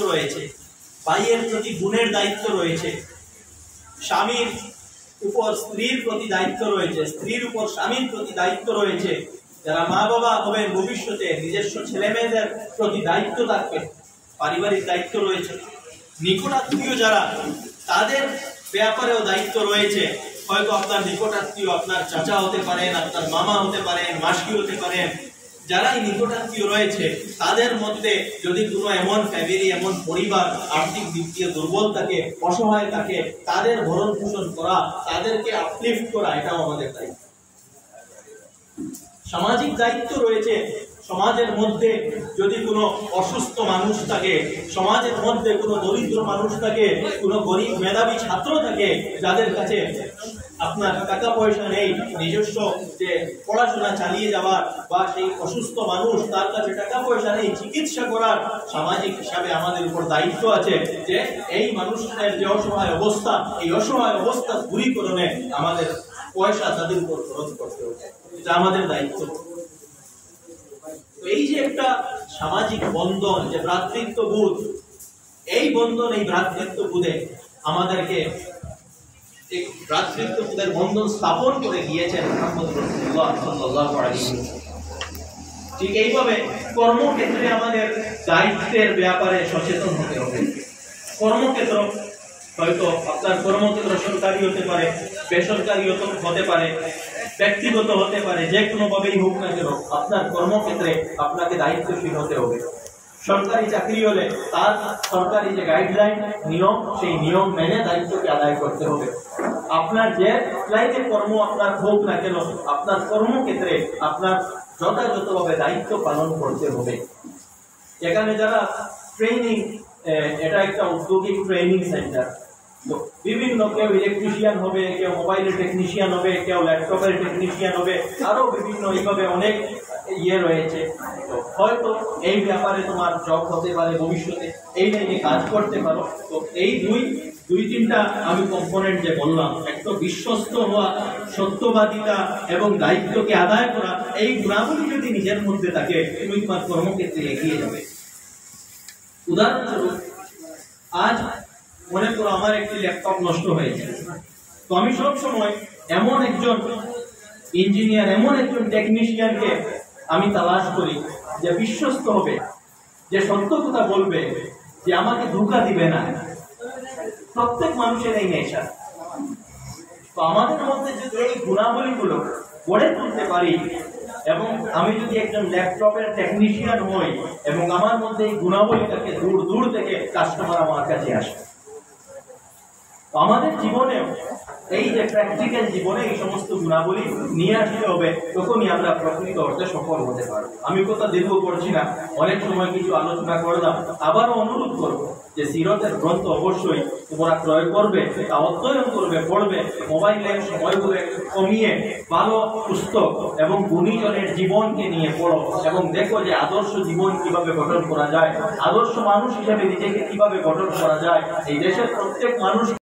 রয়েছে, ভাইয়ের প্রতি বোনের দায়িত্ব রয়েছে, স্বামীর উপর স্ত্রীর প্রতি দায়িত্ব রয়েছে, স্ত্রীর উপর স্বামীর প্রতি দায়িত্ব রয়েছে। যারা মা বাবা হবে ভবিষ্যতে নিজস্ব ছেলে মেয়েদের প্রতি দায়িত্ব থাকবে, পারিবারিক দায়িত্ব রয়েছে। নিকটাত্মীয় যারা, তাদের ব্যাপারেও দায়িত্ব রয়েছে। হয়তো আপনার নিকটাত্মীয় আপনার চাচা হতে পারেন, আপনার মামা হতে পারেন, মাসি হতে পারেন। যারাই নিকটাত্মীয় রয়েছে তাদের মধ্যে যদি কোনো এমন ফ্যামিলি, এমন পরিবার আর্থিক দিক দিয়ে দুর্বল থাকে, অসহায় থাকে, তাদের ভরণ পোষণ করা, তাদেরকে আপলিফট করা, এটাও আমাদের দায়িত্ব। সামাজিক দায়িত্ব রয়েছে। সমাজের মধ্যে যদি কোনো অসুস্থ মানুষ থাকে, সমাজের মধ্যে কোনো দরিদ্র মানুষ থাকে, কোনো গরিব মেধাবী ছাত্র থাকে, যাদের কাছে আপনার টাকা পয়সা নেই নিজস্ব যে পড়াশোনা চালিয়ে যাওয়ার, বা সেই অসুস্থ মানুষ তার কাছে টাকা পয়সা নেই চিকিৎসা করার, সামাজিক হিসাবে আমাদের উপর দায়িত্ব আছে যে এই মানুষের যে অসহায় অবস্থা, এই অসহায় অবস্থা দূরীকরণে আমাদের পয়সা তাদের উপর খরচ করতে হবে, এটা আমাদের দায়িত্ব। এই যে একটা সামাজিক বন্ধন, যে ভ্রাতৃত্ববোধ, এই বন্ধন, এই ভ্রাতৃত্ববোধে আমাদেরকে এক ভ্রাতৃত্ববোধের বন্ধন স্থাপন করে দিয়েছেন মুহাম্মদ রাসূলুল্লাহ সাল্লাল্লাহু আলাইহি ওয়াসাল্লাম। ঠিক এইভাবে কর্মক্ষেত্রে আমাদের দায়িত্বের ব্যাপারে সচেতন হতে হবে। কর্মক্ষেত্র, হয়তো আপনার কর্মক্ষেত্র সরকারি হতে পারে, বেসরকারি হতে পারে, ব্যক্তিগত হতে পারে, যে কোনো ভাবেই হোক না কেন আপনার কর্মক্ষেত্রে আপনাকে দায়িত্বশীল হতে হবে। সরকারি চাকরি হলে তার সরকারি যে গাইডলাইন, নিয়ম, সেই নিয়ম মেনে দায়িত্বকে আদায় করতে হবে। আপনার যে লাইনে কর্ম আপনার হোক না কেন, আপনার কর্মক্ষেত্রে আপনার যথাযথভাবে দায়িত্ব পালন করতে হবে। এখানে যারা ট্রেনিং, এটা একটা ঔদ্যোগিক ট্রেনিং সেন্টার, বিভিন্ন, কেউ ইলেকট্রিশিয়ান হবে, কেউ মোবাইলের টেকনিশিয়ান হবে, কেউ ল্যাপটপের টেকনিশিয়ান হবে, আরো বিভিন্ন এইভাবে অনেক রয়েছে। তো হয়তো এই ব্যাপারে তোমার জব হতে পারে ভবিষ্যতে, এই লাইনে কাজ করতে পারো। তো এই দুই তিনটা আমি কম্পোনেন্ট যে বললাম, একটা বিশ্বস্ত হওয়া, সত্যবাদিতা এবং দায়িত্বকে আদায় করা, এই গুণাবলী যদি নিজের মধ্যে থাকে, তুমি তোমার কর্মক্ষেত্রে এগিয়ে যাবে। উদাহরণস্বরূপ, আজ মনে করো আমার একটি ল্যাপটপ নষ্ট হয়েছে, তো আমি সব সময় এমন একজন ইঞ্জিনিয়ার, এমন একজন টেকনিশিয়ানকে আমি তালাশ করি যে বিশ্বস্ত হবে, যে সত্য কথা বলবে, যে আমাকে ধোঁকা দিবে না। প্রত্যেক মানুষের এই নেশা। তো আমাদের মধ্যে যদি এই গুণাবলীগুলো গড়ে তুলতে পারি, এবং আমি যদি একজন ল্যাপটপের টেকনিশিয়ান হই, এবং আমার মধ্যে এই গুণাবলীটাকে দূর দূর থেকে কাস্টমার আমার কাছে আসে, আমাদের জীবনে এই যে প্র্যাকটিক্যাল জীবনে এই সমস্ত গুণাবলী নিয়ে আসতে হবে, তখনই আমরা প্রকৃত অর্থে সফল হতে পারবো। আমি কথা দীর্ঘ করছি না, অনেক সময় কিছু আলোচনা করলাম। আবারও অনুরোধ করবো যে সিরতের গ্রন্থ অবশ্যই তোমরা ক্রয় করবে, তা অধ্যয়ন করবে, পড়বে। মোবাইলের সময়গুলো একটু কমিয়ে ভালো পুস্তক এবং গুণীজনের জীবনকে নিয়ে পড়ো, এবং দেখো যে আদর্শ জীবন কিভাবে গঠন করা যায়, আদর্শ মানুষ হিসেবে নিজেকে কিভাবে গঠন করা যায়। এই দেশের প্রত্যেক মানুষকে